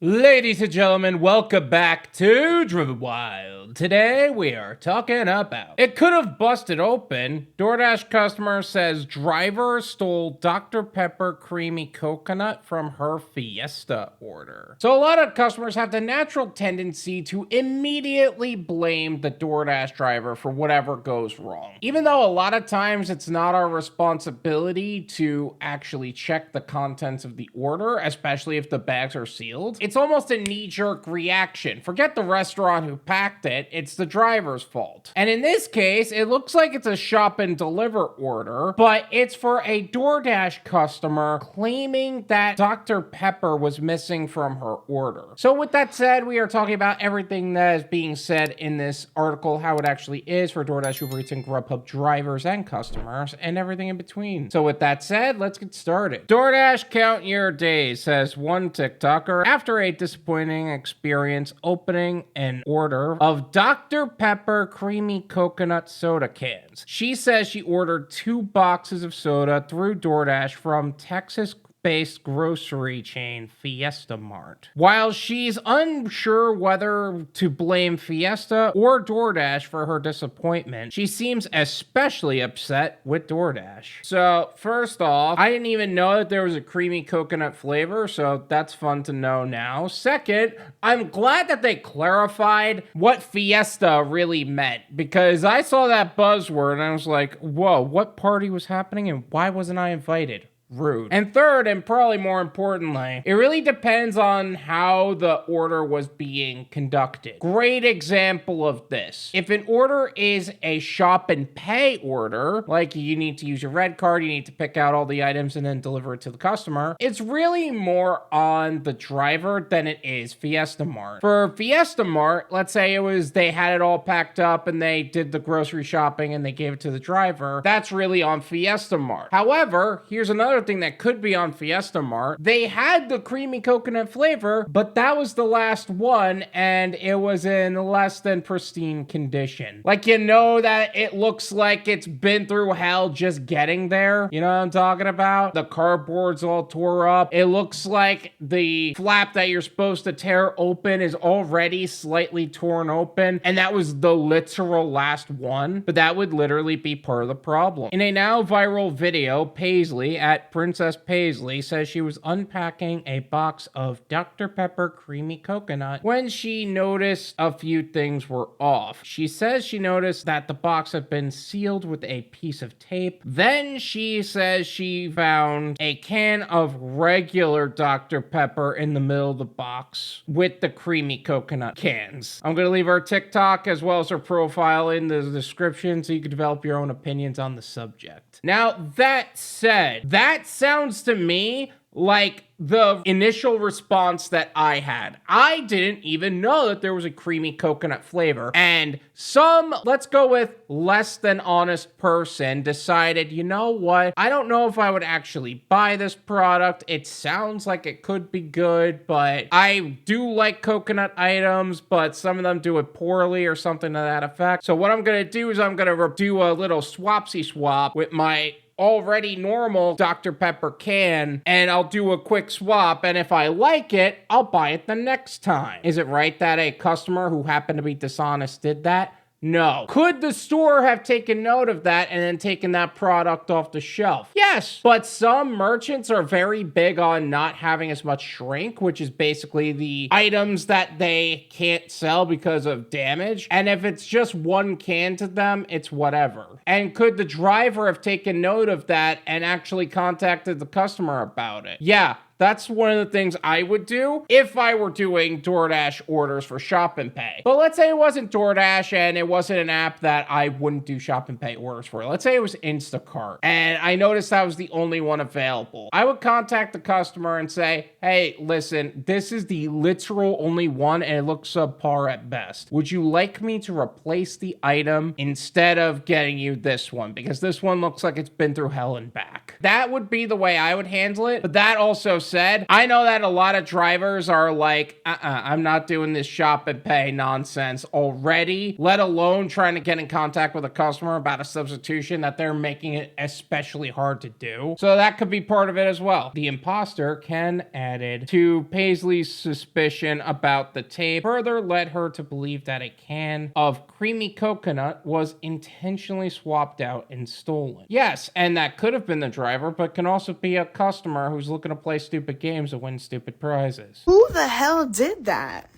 Ladies and gentlemen, welcome back to Driven Wyld. Today we are talking about it could have busted open. Doordash customer says driver stole Dr. Pepper creamy coconut from her Fiesta order. So a lot of customers have the natural tendency to immediately blame the Doordash driver for whatever goes wrong. Even though a lot of times it's not our responsibility to actually check the contents of the order, especially if the bags are sealed. It's almost a knee-jerk reaction. Forget the restaurant who packed it, it's the driver's fault. And in this case, it looks like it's a shop and deliver order, but it's for a DoorDash customer claiming that Dr. Pepper was missing from her order. So with that said, we are talking about everything that is being said in this article, how it actually is for Doordash UberEats and Grubhub drivers and customers, and everything in between. So with that said, let's get started. DoorDash count your days, says one TikToker, after a disappointing experience opening an order of Dr. Pepper creamy coconut soda cans. She says she ordered 2 boxes of soda through DoorDash from Texas-based grocery chain Fiesta Mart. While she's unsure whether to blame Fiesta or DoorDash for her disappointment, she seems especially upset with DoorDash. So first off, I didn't even know that there was a creamy coconut flavor, so that's fun to know now. Second, I'm glad that they clarified what Fiesta really meant, because I saw that buzzword and I was like, whoa, what party was happening and why wasn't I invited? Rude. And third, and probably more importantly, it really depends on how the order was being conducted. Great example of this. If an order is a shop and pay order, like you need to use your red card, you need to pick out all the items and then deliver it to the customer, it's really more on the driver than it is Fiesta Mart. For Fiesta Mart, let's say they had it all packed up and they did the grocery shopping and they gave it to the driver, that's really on Fiesta Mart. However, here's another thing that could be on Fiesta Mart. They had the creamy coconut flavor, but that was the last one and it was in less than pristine condition. Like, you know that it looks like it's been through hell just getting there? You know what I'm talking about? The cardboard's all tore up. It looks like the flap that you're supposed to tear open is already slightly torn open, and that was the literal last one. But that would literally be part of the problem. In a now viral video, Paisley at Princess Paisley says she was unpacking a box of Dr. Pepper creamy coconut when she noticed a few things were off. She says she noticed that the box had been sealed with a piece of tape. Then she says she found a can of regular Dr. Pepper in the middle of the box with the creamy coconut cans. I'm going to leave her TikTok as well as her profile in the description so you can develop your own opinions on the subject. Now, that said, that sounds to me like the initial response that I had. I didn't even know that there was a creamy coconut flavor. And some, let's go with less than honest person, decided, you know what? I don't know if I would actually buy this product. It sounds like it could be good, but I do like coconut items, but some of them do it poorly or something to that effect. So what I'm going to do is I'm going to do a little swapsy swap with my already normal Dr. Pepper can, and I'll do a quick swap, and if I like it, I'll buy it the next time. Is it right that a customer who happened to be dishonest did that? No. Could the store have taken note of that and then taken that product off the shelf? Yes. But some merchants are very big on not having as much shrink, which is basically the items that they can't sell because of damage. And if it's just one can to them, it's whatever. And could the driver have taken note of that and actually contacted the customer about it? Yeah. That's one of the things I would do if I were doing DoorDash orders for Shop and Pay. But let's say it wasn't DoorDash and it wasn't an app that I wouldn't do Shop and Pay orders for. Let's say it was Instacart and I noticed that was the only one available. I would contact the customer and say, hey, listen, this is the literal only one and it looks subpar at best. Would you like me to replace the item instead of getting you this one? Because this one looks like it's been through hell and back. That would be the way I would handle it. But that also said, I know that a lot of drivers are like, I'm not doing this shop and pay nonsense already, let alone trying to get in contact with a customer about a substitution that they're making it especially hard to do. So that could be part of it as well. The imposter, Ken added, to Paisley's suspicion about the tape, further led her to believe that a can of creamy coconut was intentionally swapped out and stolen. Yes, and that could have been the driver, but can also be a customer who's looking to play stupid games and win stupid prizes. Who the hell did that?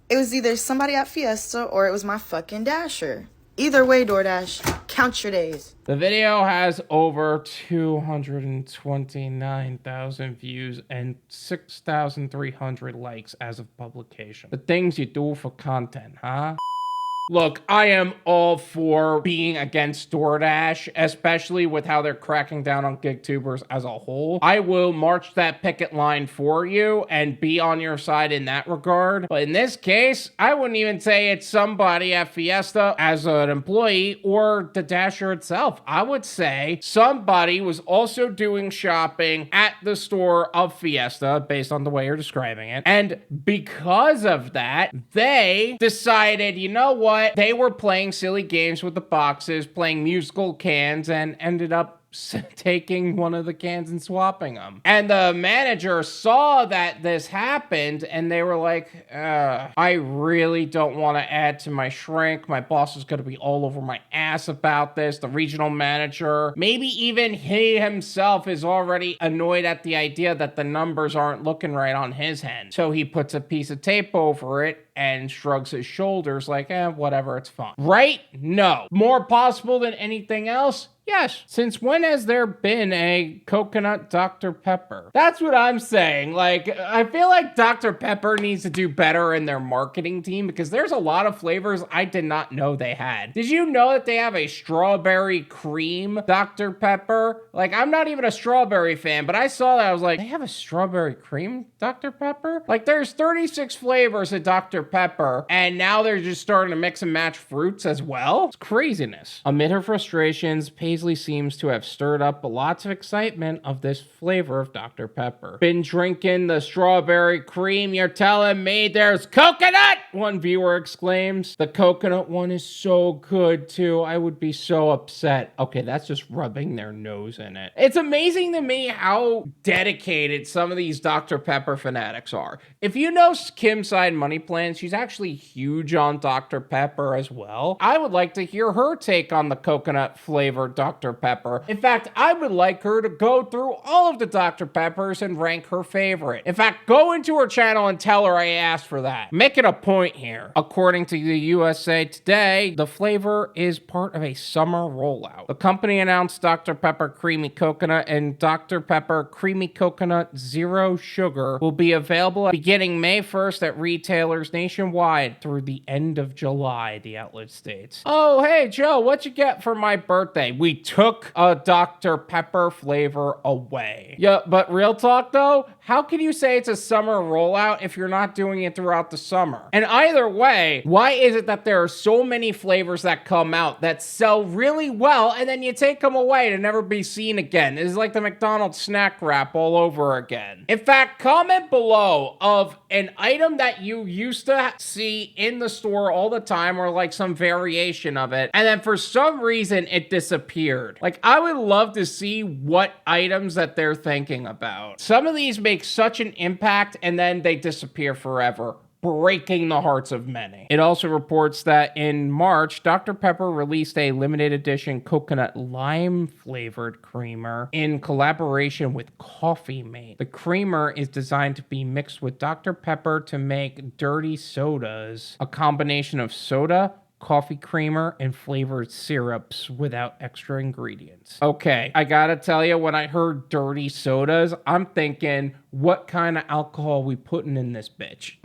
It was either somebody at Fiesta or it was my fucking Dasher. Either way, DoorDash, count your days. The video has over 229,000 views and 6,300 likes as of publication. The things you do for content, huh? Look, I am all for being against DoorDash, especially with how they're cracking down on gig tubers as a whole. I will march that picket line for you and be on your side in that regard. But in this case, I wouldn't even say it's somebody at Fiesta as an employee or the Dasher itself. I would say somebody was also doing shopping at the store of Fiesta, based on the way you're describing it. And because of that, they decided, you know what? They were playing silly games with the boxes, playing musical cans, and ended up taking one of the cans and swapping them. And the manager saw that this happened, and they were like, I really don't want to add to my shrink. My boss is going to be all over my ass about this. The regional manager, maybe even he himself, is already annoyed at the idea that the numbers aren't looking right on his end. So he puts a piece of tape over it and shrugs his shoulders like, whatever, it's fine. Right? No. More possible than anything else? Yes. Since when has there been a coconut Dr. Pepper? That's what I'm saying. Like, I feel like Dr. Pepper needs to do better in their marketing team because there's a lot of flavors I did not know they had. Did you know that they have a strawberry cream Dr. Pepper? Like, I'm not even a strawberry fan, but I saw that. I was like, they have a strawberry cream Dr. Pepper? Like, there's 36 flavors of Dr. Pepper, and now they're just starting to mix and match fruits as well? It's craziness. Amid her frustrations, Paisley seems to have stirred up lots of excitement of this flavor of Dr. Pepper. Been drinking the strawberry cream, you're telling me there's coconut? One viewer exclaims. The coconut one is so good too. I would be so upset. Okay, that's just rubbing their nose in it. It's amazing to me how dedicated some of these Dr. Pepper fanatics are. If you know Kim's Side Money Plan, she's actually huge on Dr. Pepper as well. I would like to hear her take on the coconut flavored Dr. Pepper. In fact, I would like her to go through all of the Dr. Peppers and rank her favorite. In fact, go into her channel and tell her I asked for that. Make it a point here. According to the USA Today, the flavor is part of a summer rollout. The company announced Dr. Pepper Creamy Coconut and Dr. Pepper Creamy Coconut Zero Sugar will be available beginning May 1st at retailers nationwide through the end of July, the outlet states. Oh, hey, Joe, what'd you get for my birthday? We took a Dr. Pepper flavor away. Yeah, but real talk though, how can you say it's a summer rollout if you're not doing it throughout the summer? And either way, why is it that there are so many flavors that come out that sell really well and then you take them away to never be seen again? It's like the McDonald's snack wrap all over again. In fact, comment below of an item that you used to see in the store all the time or like some variation of it, and then for some reason it disappeared. Like, I would love to see what items that they're thinking about. Some of these make such an impact and then they disappear forever, breaking the hearts of many. It also reports that in March, Dr. Pepper released a limited edition coconut lime flavored creamer in collaboration with Coffee Mate. The creamer is designed to be mixed with Dr. Pepper to make dirty sodas, a combination of soda, coffee creamer, and flavored syrups without extra ingredients. Okay, I gotta tell you, when I heard dirty sodas, I'm thinking, what kind of alcohol we putting in this bitch?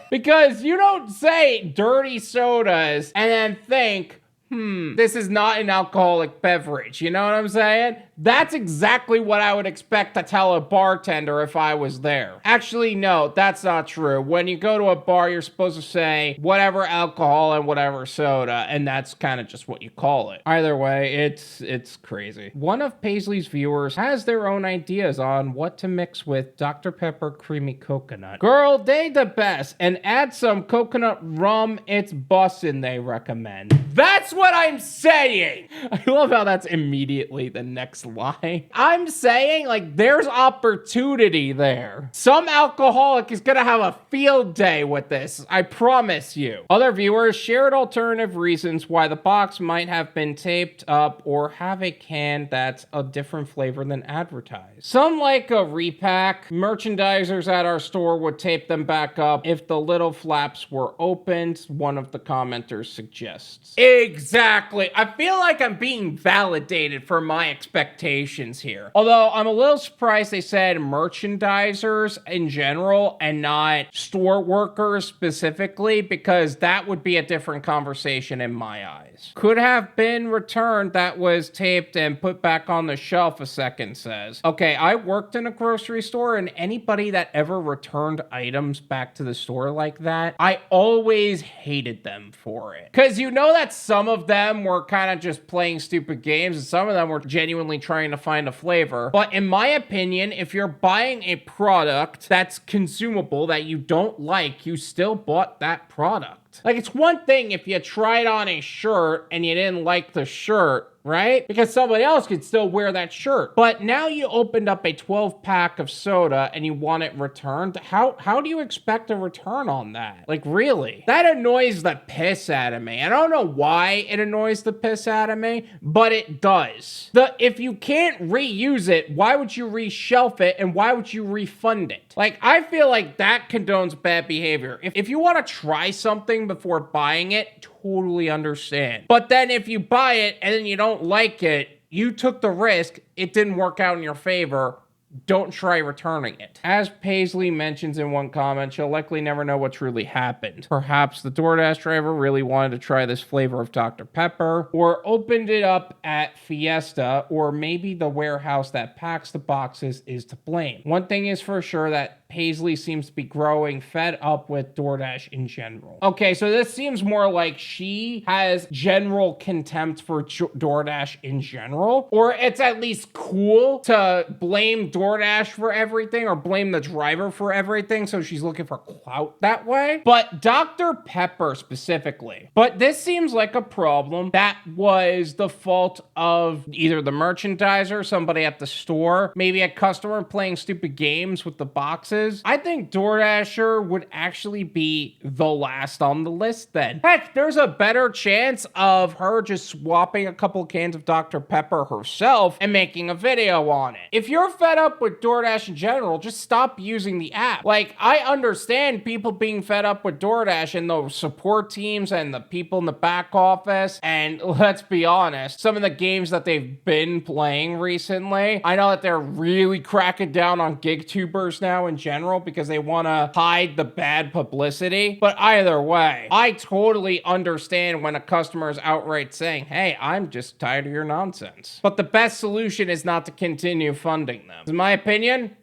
Because you don't say dirty sodas and then think, this is not an alcoholic beverage. You know what I'm saying? That's exactly what I would expect to tell a bartender if I was there. Actually, no, that's not true. When you go to a bar, you're supposed to say whatever alcohol and whatever soda, and that's kind of just what you call it. Either way, it's crazy. One of Paisley's viewers has their own ideas on what to mix with Dr. Pepper Creamy Coconut. Girl, they the best, and add some coconut rum, it's bussin', they recommend. That's what I'm saying! I love how that's immediately the next line. I'm saying, like, there's opportunity there. Some alcoholic is gonna have a field day with this, I promise you. Other viewers shared alternative reasons why the box might have been taped up or have a can that's a different flavor than advertised. Some like a repack. Merchandisers at our store would tape them back up if the little flaps were opened, one of the commenters suggests. Exactly. I feel like I'm being validated for my expectations here. Although I'm a little surprised they said merchandisers in general and not store workers specifically, because that would be a different conversation in my eyes. Could have been returned that was taped and put back on the shelf, a second says. Okay, I worked in a grocery store, and anybody that ever returned items back to the store like that, I always hated them for it. Because you know that some of them were kind of just playing stupid games, and some of them were genuinely trying to find a flavor. But in my opinion, if you're buying a product that's consumable that you don't like, you still bought that product. Like, it's one thing if you tried on a shirt and you didn't like the shirt, right? Because somebody else could still wear that shirt. But now you opened up a 12-pack of soda and you want it returned. How do you expect a return on that? Like, really? That annoys the piss out of me. I don't know why it annoys the piss out of me, but it does. If you can't reuse it, why would you reshelf it, and why would you refund it? Like, I feel like that condones bad behavior. If you want to try something before buying it, totally understand. But then if you buy it and then you don't like it, you took the risk, it didn't work out in your favor, don't try returning it. As Paisley mentions in one comment, she'll likely never know what truly happened. Perhaps the DoorDash driver really wanted to try this flavor of Dr. Pepper, or opened it up at Fiesta, or maybe the warehouse that packs the boxes is to blame. One thing is for sure, that Paisley seems to be growing fed up with DoorDash in general. Okay, so this seems more like she has general contempt for DoorDash in general, or it's at least cool to blame DoorDash for everything or blame the driver for everything, so she's looking for clout that way. But Dr. Pepper specifically. But this seems like a problem that was the fault of either the merchandiser, somebody at the store, maybe a customer playing stupid games with the boxes. I think DoorDasher would actually be the last on the list then. Heck, there's a better chance of her just swapping a couple cans of Dr. Pepper herself and making a video on it. If you're fed up with DoorDash in general, just stop using the app. Like, I understand people being fed up with DoorDash and the support teams and the people in the back office, and let's be honest, some of the games that they've been playing recently, I know that they're really cracking down on gig tubers now in general because they want to hide the bad publicity. But either way, I totally understand when a customer is outright saying, hey, I'm just tired of your nonsense. But the best solution is not to continue funding them. In my opinion,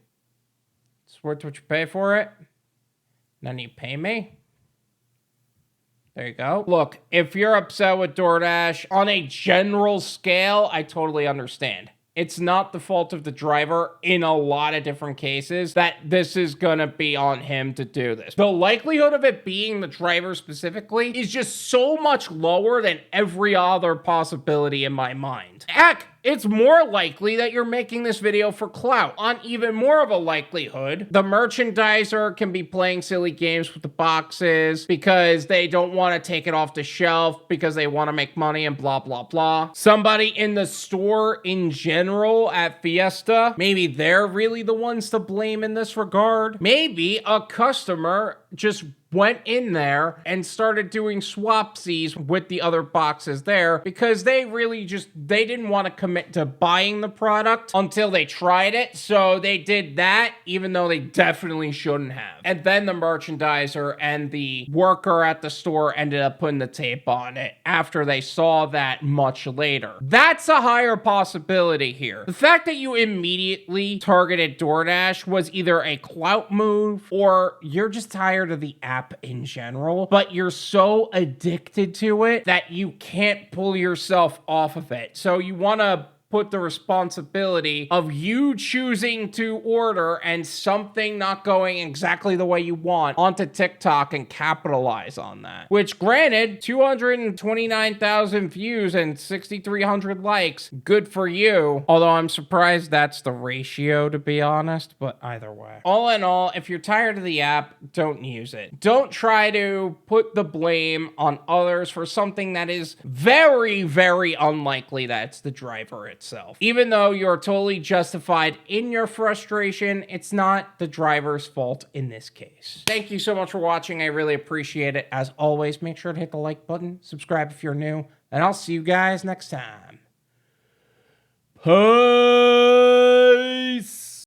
it's worth what you pay for it. Then you pay me. There you go. Look, if you're upset with DoorDash on a general scale, I totally understand. It's not the fault of the driver in a lot of different cases that this is gonna be on him to do this. The likelihood of it being the driver specifically is just so much lower than every other possibility in my mind. Heck, it's more likely that you're making this video for clout. On even more of a likelihood, the merchandiser can be playing silly games with the boxes because they don't want to take it off the shelf because they want to make money and blah, blah, blah. Somebody in the store in general at Fiesta, maybe they're really the ones to blame in this regard. Maybe a customer just went in there and started doing swapsies with the other boxes there because they didn't want to commit to buying the product until they tried it. So they did that, even though they definitely shouldn't have. And then the merchandiser and the worker at the store ended up putting the tape on it after they saw that much later. That's a higher possibility here. The fact that you immediately targeted DoorDash was either a clout move or you're just tired of the app in general, but you're so addicted to it that you can't pull yourself off of it. So you want to put the responsibility of you choosing to order and something not going exactly the way you want onto TikTok and capitalize on that. Which, granted, 229,000 views and 6,300 likes. Good for you. Although I'm surprised that's the ratio, to be honest, but either way. All in all, if you're tired of the app, don't use it. Don't try to put the blame on others for something that is very, very unlikely that it's the driver itself. Even though you're totally justified in your frustration, it's not the driver's fault in this case. Thank you so much for watching. I really appreciate it. As always, make sure to hit the like button, subscribe if you're new, and I'll see you guys next time. Peace.